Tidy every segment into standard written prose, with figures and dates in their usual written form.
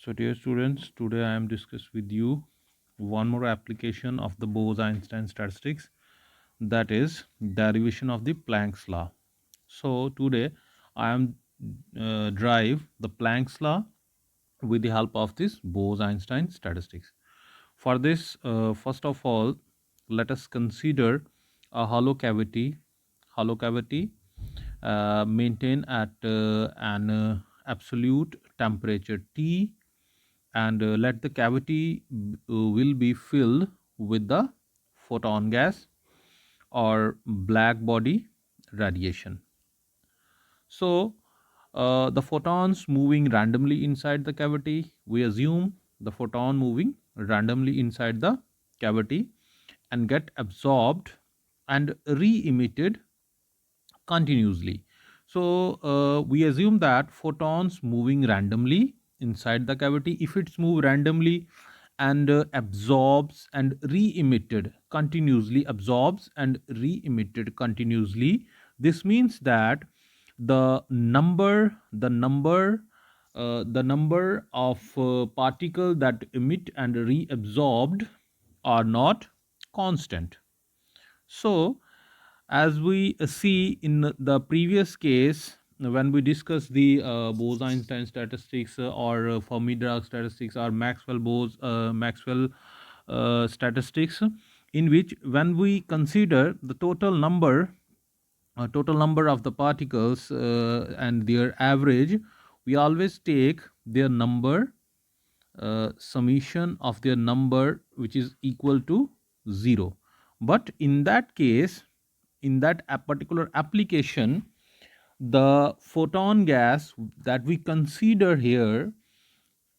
So dear students, today I am discuss with you one more application of the Bose-Einstein statistics, that is derivation of the Planck's law. So today I am drive the Planck's law with the help of this Bose-Einstein statistics. For this, first of all, let us consider a hollow cavity maintained at an absolute temperature T, and let the cavity will be filled with the photon gas or black body radiation. So the photons moving randomly inside the cavity, we assume the photon moving randomly inside the cavity and get absorbed and re-emitted continuously. So we assume that photons moving randomly inside the cavity, if it's move randomly and absorbs and re-emitted continuously, absorbs and re-emitted continuously, this means that the number of particle that emit and reabsorbed are not constant. So as we see in the previous case, when we discuss the Bose-Einstein statistics or Fermi-Dirac statistics or Maxwell statistics, in which when we consider the total number of the particles and their average, we always take their number, summation of their number, which is equal to 0. But in that case, in that particular application, the photon gas that we consider here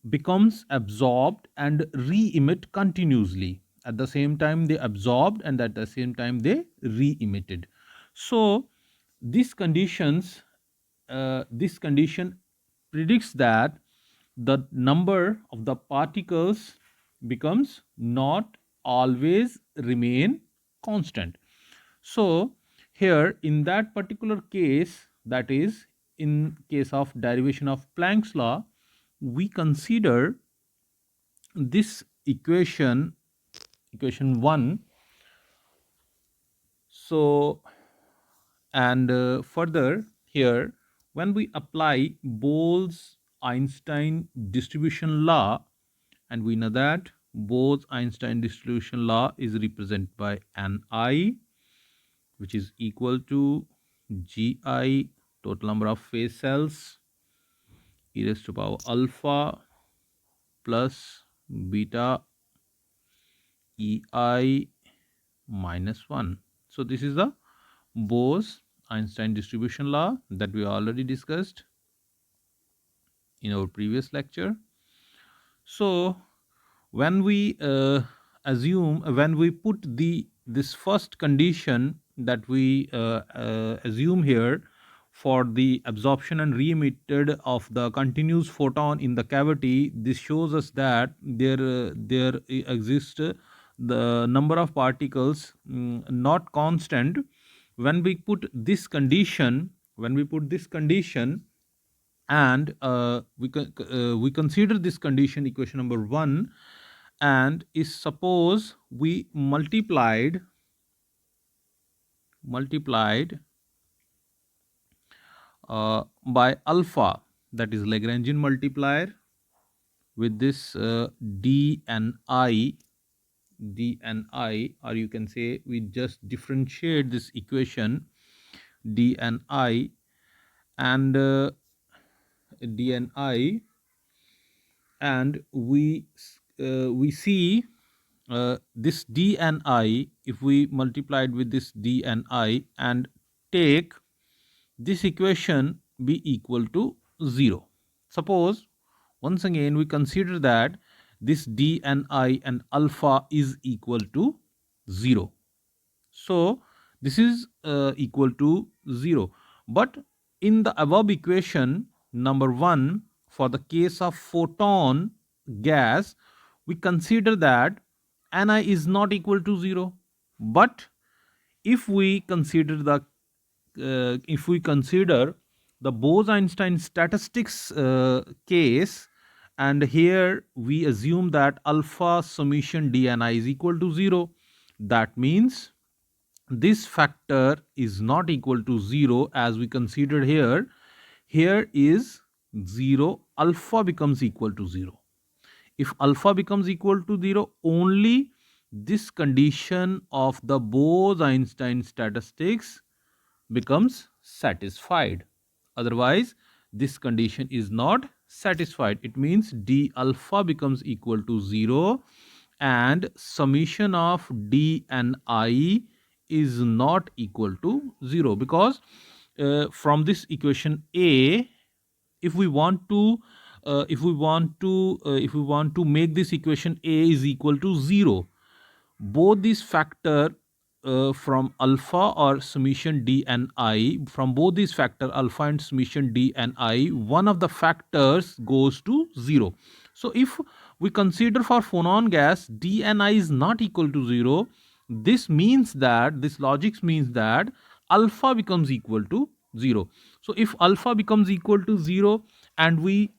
becomes absorbed and re-emit continuously. At the same time they absorbed and at the same time they re-emitted. So this condition predicts that the number of the particles becomes not always remain constant. So here in that particular case, that is in case of derivation of Planck's law, we consider this equation 1. So and further here, when we apply Bose-Einstein distribution law, and we know that Bose-Einstein distribution law is represented by Ni, which is equal to Gi, total number of phase cells, e raised to power alpha plus beta Ei minus 1. So this is the Bose-Einstein distribution law that we already discussed in our previous lecture. So when we when we put this first condition that we assume here for the absorption and re-emitted of the continuous photon in the cavity, this shows us that there exists the number of particles not constant. When we put this condition, and we consider this condition equation number 1, and is suppose we multiplied by alpha, that is Lagrangian multiplier, with this d and I, or you can say we just differentiate this equation d and I, and and we see this d and I, if we multiplied with this d and I and take this equation be equal to 0. Suppose once again we consider that this d and I and alpha is equal to 0. So this is equal to 0. But in the above equation number 1, for the case of photon gas, we consider that Ni is not equal to 0. But if we consider the Bose-Einstein statistics case, and here we assume that alpha summation dni is equal to 0. That means this factor is not equal to 0 as we considered here. Here is 0, alpha becomes equal to 0. If alpha becomes equal to 0, only this condition of the Bose-Einstein statistics becomes satisfied. Otherwise, this condition is not satisfied. It means d alpha becomes equal to 0 and summation of d and I is not equal to 0, because from this equation A, if we want to make this equation A is equal to 0, both these factor from alpha or summation d and I, from both these factor alpha and summation d and I, one of the factors goes to 0. So if we consider for phonon gas d and I is not equal to 0, this means that, this logic means that alpha becomes equal to 0. So if alpha becomes equal to 0 and we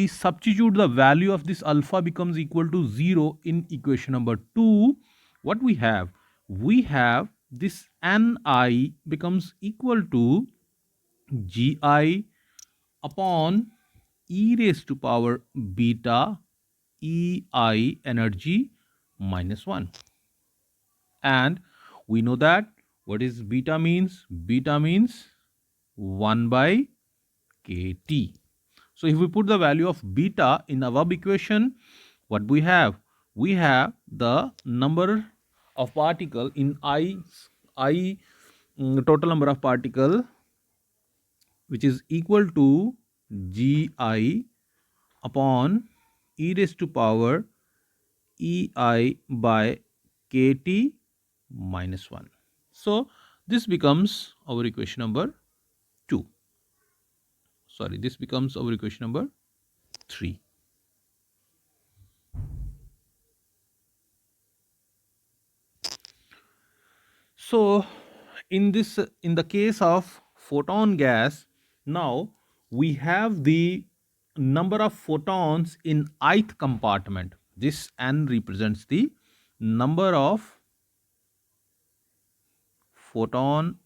substitute the value of this alpha becomes equal to 0 in equation number 2, what we have? We have this Ni becomes equal to Gi upon e raised to power beta Ei energy minus 1. And we know that what is beta means? Beta means 1 by kT. So if we put the value of beta in above equation, what we have? We have the number of particle in total number of particle, which is equal to Gi upon e raised to power Ei by kT minus 1. So this becomes our equation number 2. Sorry, this becomes our equation number 3. So in the case of photon gas, now we have the number of photons in ith compartment. This n represents the number of photon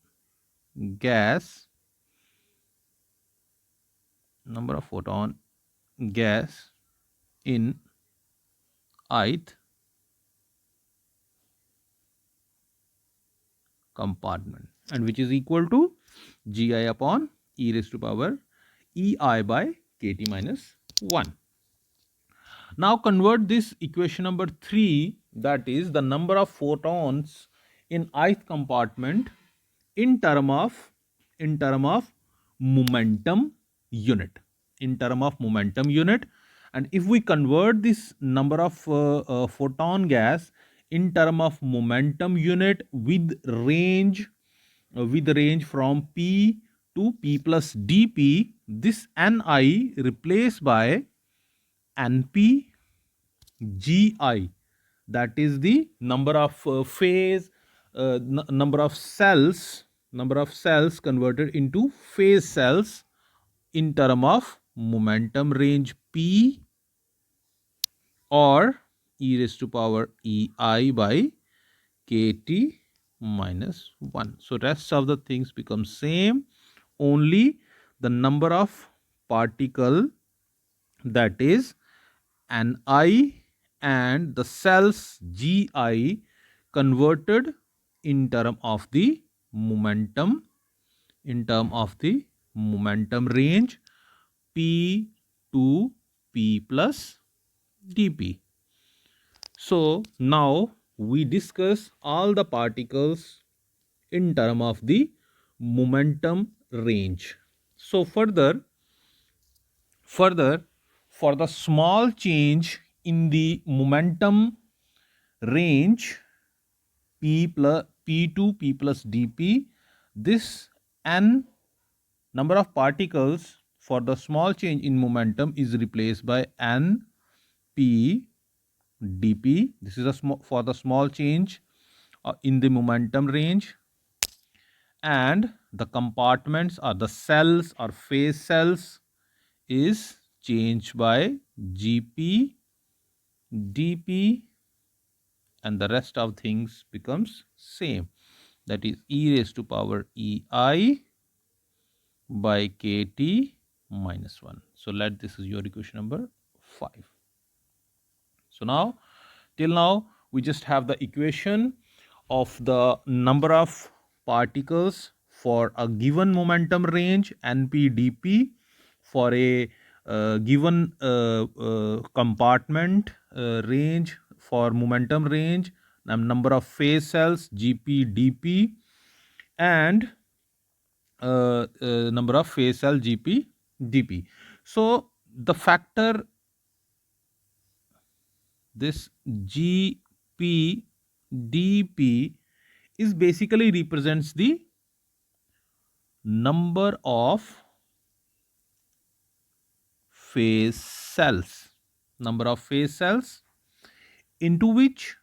gas, in ith compartment, and which is equal to Gi upon e raised to power Ei by kT minus 1. Now convert this equation number 3, that is the number of photons in ith compartment, in term of momentum unit, and if we convert this number of photon gas in term of momentum unit with range from p to p plus dp, this Ni replaced by Np Gi, that is the number of number of cells converted into phase cells in term of momentum range p or e raised to power Ei by kT minus 1. So rest of the things become same, only the number of particle, that is Ni, and the cells Gi converted in term of the momentum range p to p plus dp. So now we discuss all the particles in term of the momentum range. So further, for the small change in the momentum range p2 p plus dp, this n number of particles for the small change in momentum is replaced by n p dp. This is for the small change in the momentum range, and the compartments or the cells or phase cells is changed by Gp, dp, and the rest of things becomes same. That is e raised to power ei by kt minus 1. So let this is your equation number 5. So now, till now, we just have the equation of the number of particles for a given momentum range NP-dP for a given compartment range for momentum range, number of phase cells GP-dP, and number of phase cell GP-dP. So the factor, this GP dP is basically represents the number of phase cells, into which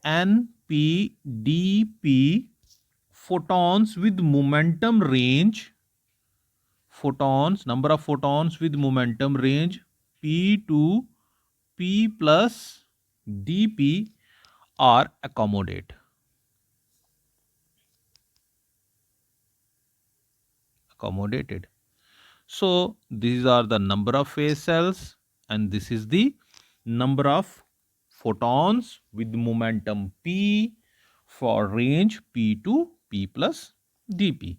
NP-dP photons with momentum range, number of photons with momentum range P to P plus dP are accommodated. So these are the number of phase cells and this is the number of photons with momentum P for range P to P plus dP.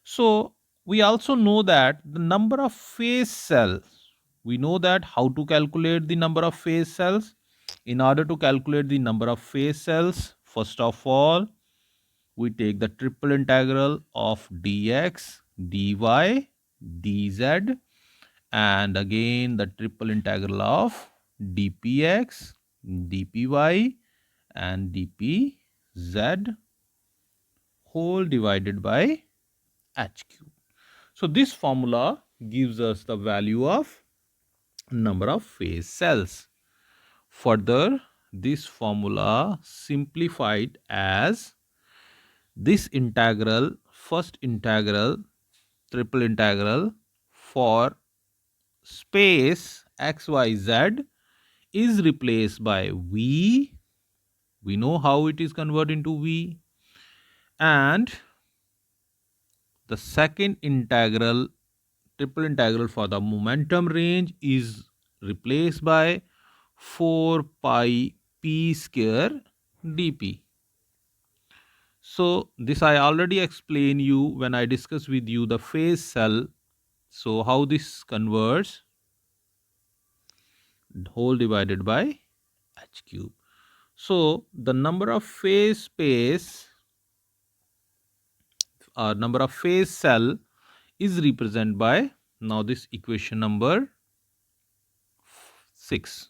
So we also know that the number of phase cells, we know that how to calculate the number of phase cells. In order to calculate the number of phase cells, first of all, we take the triple integral of dx, dy, dz, and again the triple integral of dpx, dpy, and dpz whole divided by h cube. So this formula gives us the value of number of phase cells. Further, this formula simplified as this integral, first integral, triple integral for space xyz is replaced by v. We know how it is converted into v. And the second integral, triple integral for the momentum range is replaced by 4 pi p square dp. So this I already explained you when I discussed with you the phase cell. So how this converts, whole divided by h cube. So the number of phase space or number of phase cell is represented by now this equation number 6.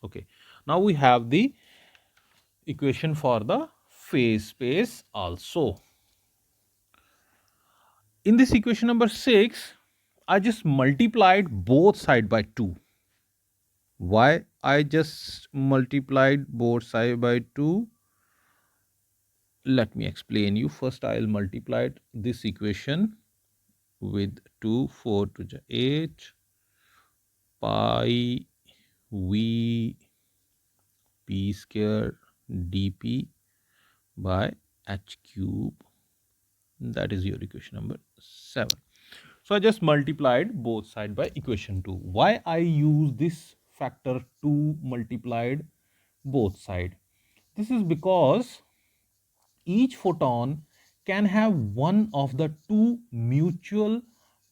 Okay. Now we have the equation for the phase space also. In this equation number 6, I just multiplied both sides by 2. Why I just multiplied both sides by 2? Let me explain you. First I will multiply this equation with 2, 4 to 8 pi v p square dp by h cube. That is your equation number 7. So I just multiplied both sides by equation 2. Why I use this factor 2 multiplied both sides? This is because each photon can have one of the two mutual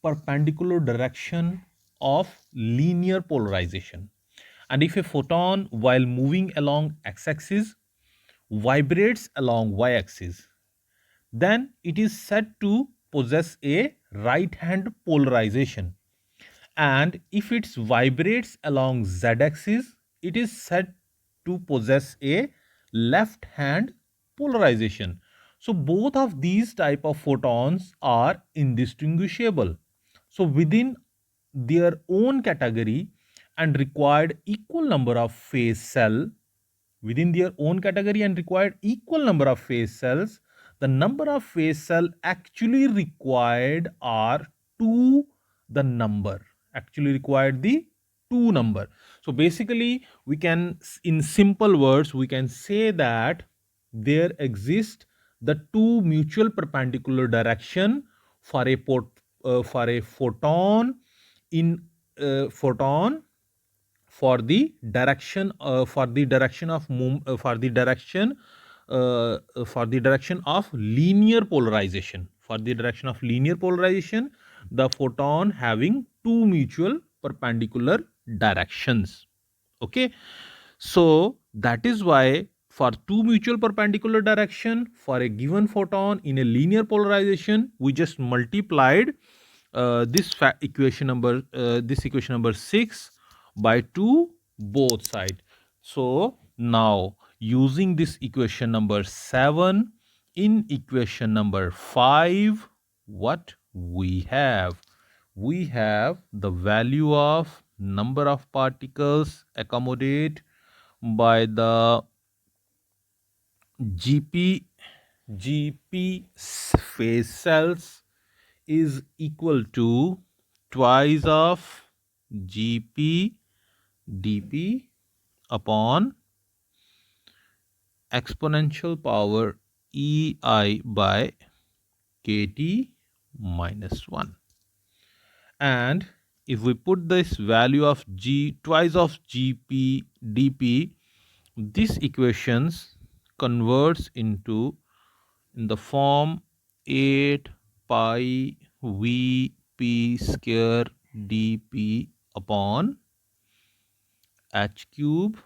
perpendicular direction of linear polarization. And if a photon while moving along x-axis vibrates along y-axis, then it is said to possess a right hand polarization. And if it vibrates along z-axis, it is said to possess a left hand polarization. So both of these type of photons are indistinguishable. So within their own category and required equal number of phase cell, within their own category and required equal number of phase cells, the number of phase cell actually required are to the number, actually required the 2 number. So basically we can, in simple words, we can say that there exist the two mutual perpendicular direction for a for a photon in photon for the direction for the direction of linear polarization, the photon having two mutual perpendicular directions. Okay, so that is why for two mutual perpendicular direction for a given photon in a linear polarization, we just multiplied this equation number 6 by 2 both side. So now using this equation number 7 in equation number 5, what we have the value of number of particles accommodate by the GP phase cells is equal to twice of Gp dP upon exponential power EI by kT minus 1. And if we put this value of G twice of Gp dP, this equations converts into in the form 8 pi Vp square dP upon h cube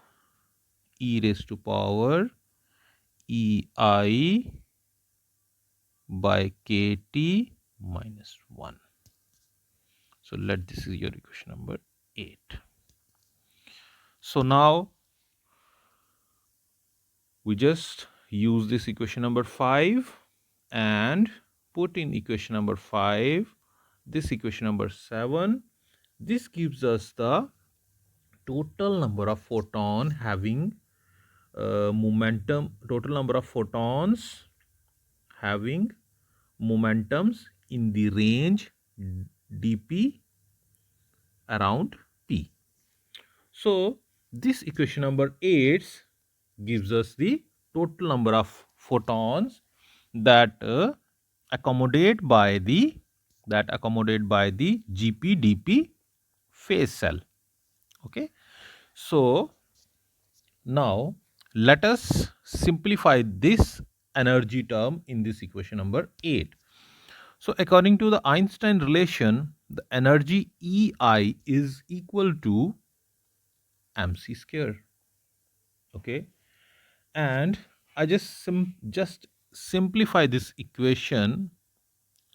e raised to power ei by kT minus 1. So let this is your equation number 8. So now we just use this equation number 5 and put in equation number 5 this equation number 7. This gives us the total number of photon having total number of photons having momentums in the range dp around p. So this equation number 8 gives us the total number of photons that accommodate by the GP dP phase cell. Okay, so now let us simplify this energy term in this equation number 8. So according to the Einstein relation, the energy EI is equal to mc square. Okay, and I just simplify this equation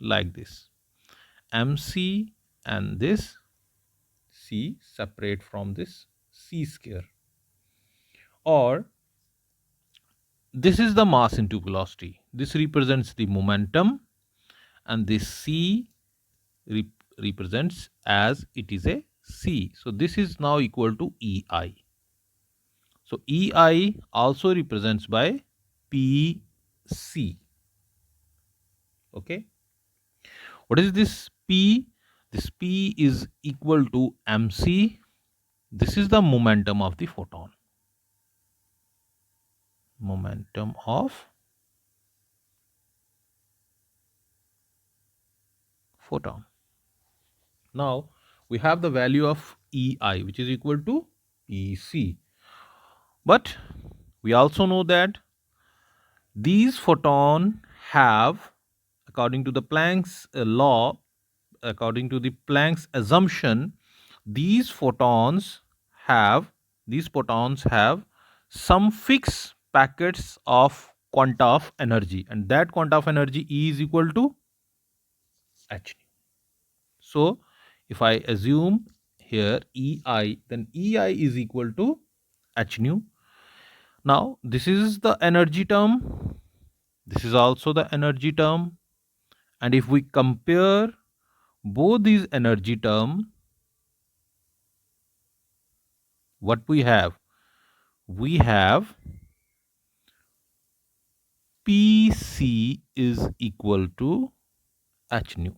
like this: mc and this c separate from this c square, or this is the mass into velocity. This represents the momentum, and this c represents as it is a c. So this is now equal to ei. So ei also represents by pc. Okay, what is this p? This p is equal to mc. This is the momentum of the photon. Momentum of photon. Now we have the value of ei, which is equal to pc. But we also know that these photon have, according to the Planck's law, according to the Planck's assumption, these photons have some fixed packets of quanta of energy, and that quanta of energy E is equal to h. So if I assume here ei, then ei is equal to h nu. Now this is the energy term, this is also the energy term, and if we compare both these energy term, what we have pc is equal to h nu,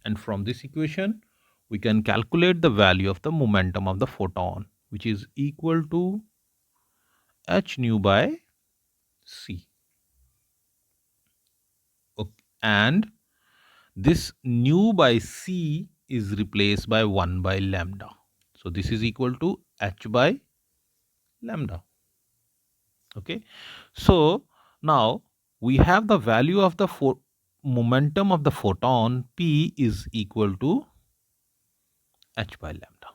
And from this equation, we can calculate the value of the momentum of the photon, which is equal to h nu by c. Okay. And this nu by c is replaced by 1 by lambda. So this is equal to h by lambda. Okay. So now we have the value of the momentum of the photon p is equal to h by lambda.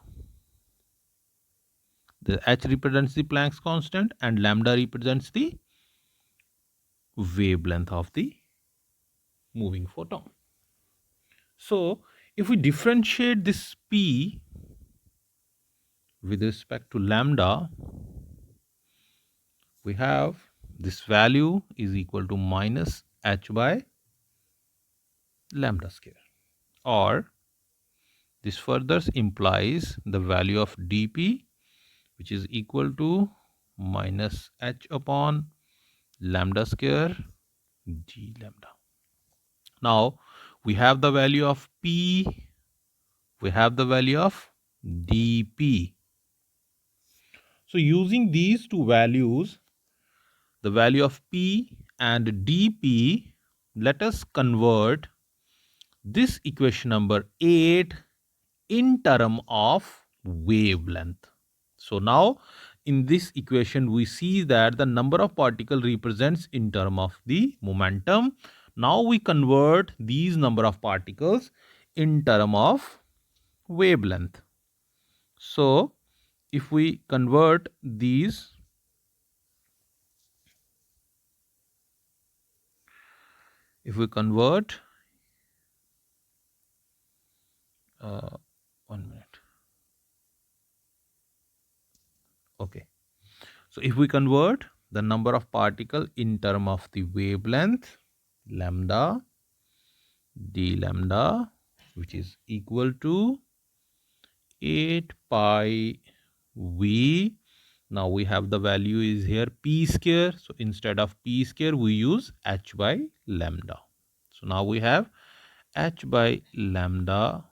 The h represents the Planck's constant and lambda represents the wavelength of the moving photon. So if we differentiate this p with respect to lambda, we have this value is equal to minus h by lambda square, or this further implies the value of dp, which is equal to minus h upon lambda square d lambda. Now we have the value of p, we have the value of dp. So using these two values, the value of p and dp, let us convert this equation number 8 in term of wavelength. So now in this equation we see that the number of particles represents in term of the momentum. Now we convert these number of particles in term of wavelength. So if we convert these, one minute. Okay. So if we convert the number of particles in term of the wavelength, lambda d lambda, which is equal to 8 pi v. Now we have the value is here p square. So instead of p square, we use h by lambda. So now we have h by lambda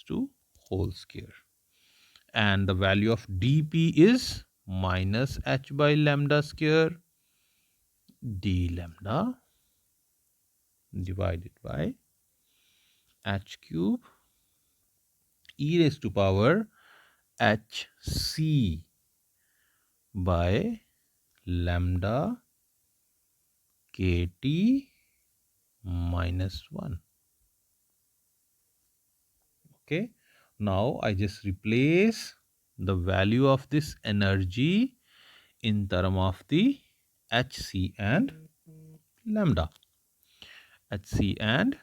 to whole square. And the value of dp is minus h by lambda square d lambda divided by h cube e raised to power hc by lambda kt minus 1. Okay. Now I just replace the value of this energy in term of the hc and lambda. hc and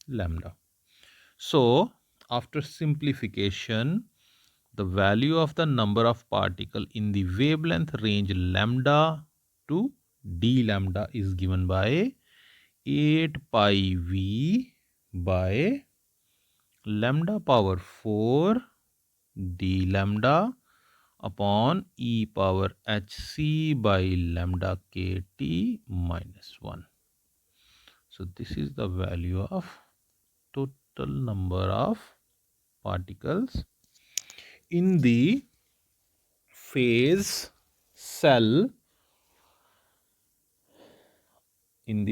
lambda. So after simplification, the value of the number of particle in the wavelength range lambda to d lambda is given by 8 pi v by lambda power 4 d lambda upon e power hc by lambda kt minus 1. So this is the value of total number of particles in the phase cell, in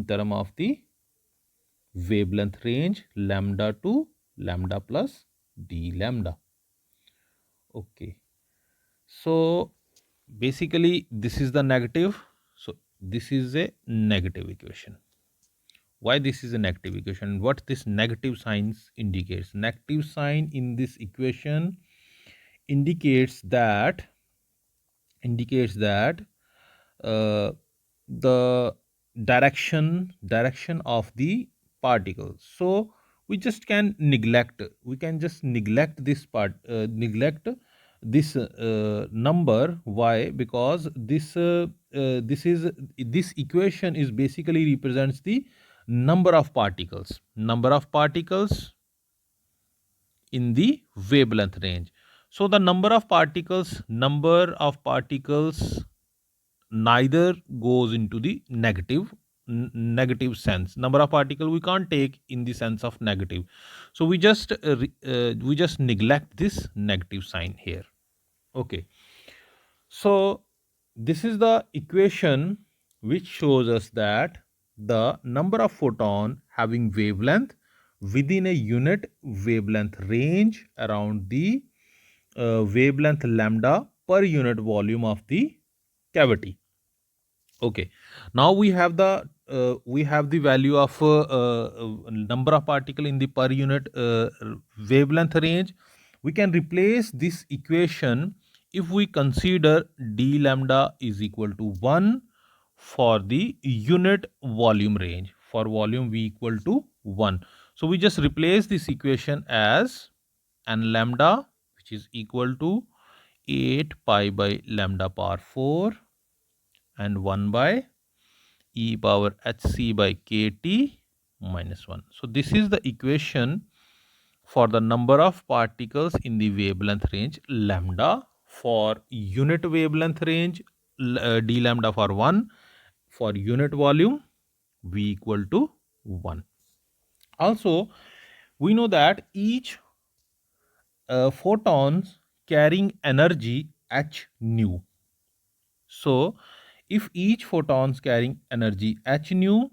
term of the wavelength range lambda to lambda plus d lambda. Okay. So basically this is the negative. So this is a negative equation. Why this is a negative equation? What this negative signs indicates? Negative sign in this equation indicates that the direction of the particles. So we just can neglect, this part, neglect this number. Why? Because this equation is basically represents the number of particles in the wavelength range. So the number of particles neither goes into the negative negative sense. Number of particle we can't take in the sense of negative. So we just neglect this negative sign here. Okay. So this is the equation which shows us that the number of photon having wavelength within a unit wavelength range around the wavelength lambda per unit volume of the cavity. Okay, now we have the value of number of particle in the per unit wavelength range. We can replace this equation if we consider d lambda is equal to 1 for the unit volume range. For volume v equal to 1. So we just replace this equation as n lambda, which is equal to 8 pi by lambda power 4 and 1 by e power hc by kt minus 1. So this is the equation for the number of particles in the wavelength range lambda for unit wavelength range, d lambda for 1, for unit volume v equal to 1. Also, we know that each photons carrying energy h nu. So if each photons carrying energy h nu,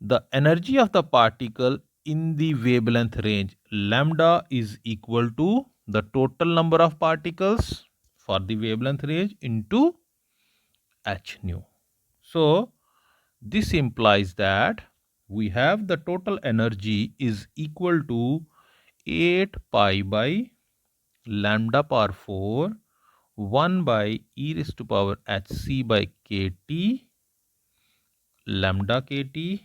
the energy of the particle in the wavelength range lambda is equal to the total number of particles for the wavelength range into h nu. So this implies that we have the total energy is equal to 8 pi by lambda power 4 1 by e raised to power hc by kt lambda kt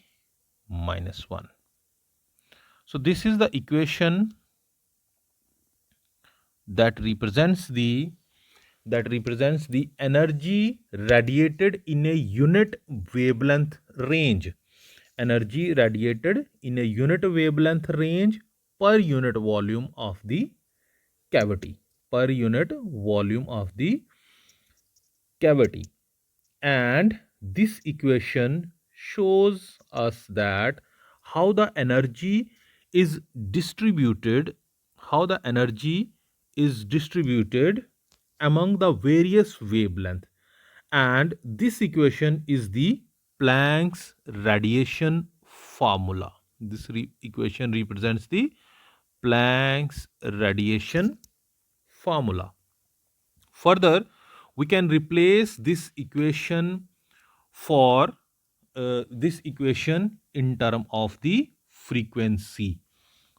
minus 1. So this is the equation that represents the energy radiated in a unit wavelength range. Energy radiated in a unit wavelength range per unit volume of the cavity. Per unit volume of the cavity. And this equation shows us that how the energy is distributed, among the various wavelengths. And this equation is the Planck's radiation formula. This equation represents the Planck's radiation formula. Further, we can replace this equation for this equation in term of the frequency.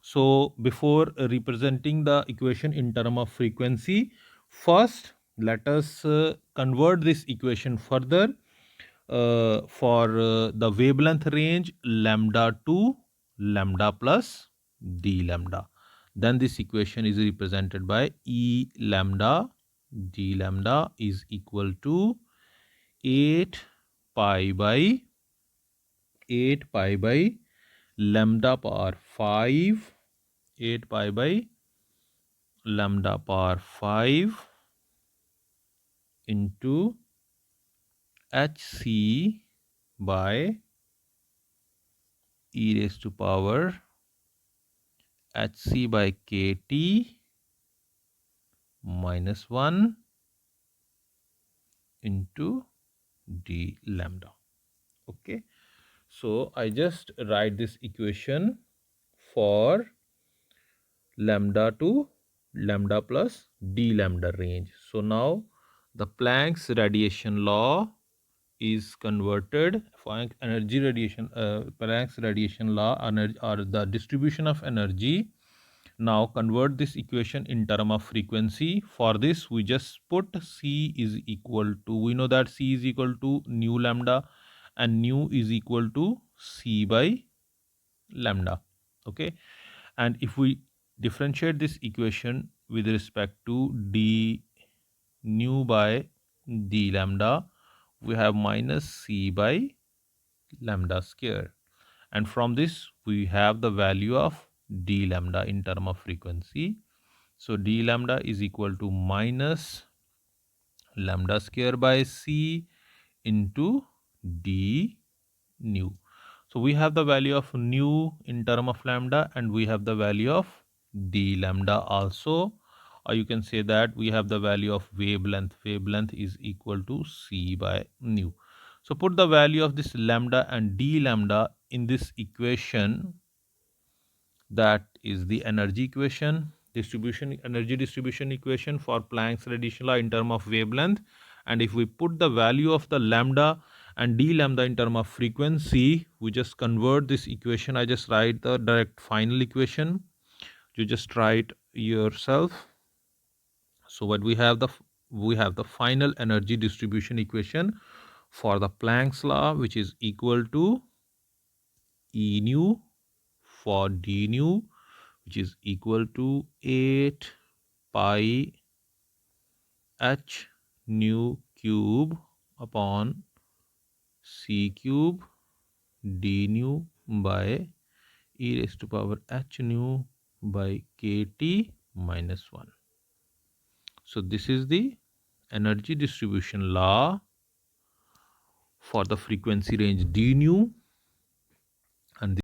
So before representing the equation in term of frequency, first let us convert this equation further for the wavelength range lambda to lambda plus d lambda. Then this equation is represented by e lambda d lambda is equal to 8 pi by lambda power 5, 8 pi by lambda power 5 into hc by e raised to power hc by kt minus 1 into d lambda. Okay, so I just write this equation for lambda to lambda plus d lambda range. So now the Planck's radiation law is converted. Planck's radiation law or the distribution of energy. Now convert this equation in term of frequency. For this we just put C is equal to, we know that C is equal to nu lambda and nu is equal to C by lambda. Okay, and if we differentiate this equation with respect to d nu by d lambda, we have minus C by lambda square, and from this we have the value of d lambda in term of frequency. So d lambda is equal to minus lambda square by C into d nu. So we have the value of nu in term of lambda, and we have the value of d lambda also, or you can say that we have the value of wavelength. Wavelength is equal to c by nu. So put the value of this lambda and d lambda in this equation, that is the energy equation, energy distribution equation for Planck's radiation law in term of wavelength. And if we put the value of the lambda and d lambda in term of frequency, we just convert this equation. I just write the direct final equation, you just write yourself. So what we have the final energy distribution equation for the Planck's law, which is equal to E nu for d nu, which is equal to 8 pi h nu cube upon c cube d nu by e raised to power h nu by kt minus 1. So this is the energy distribution law for the frequency range d nu, and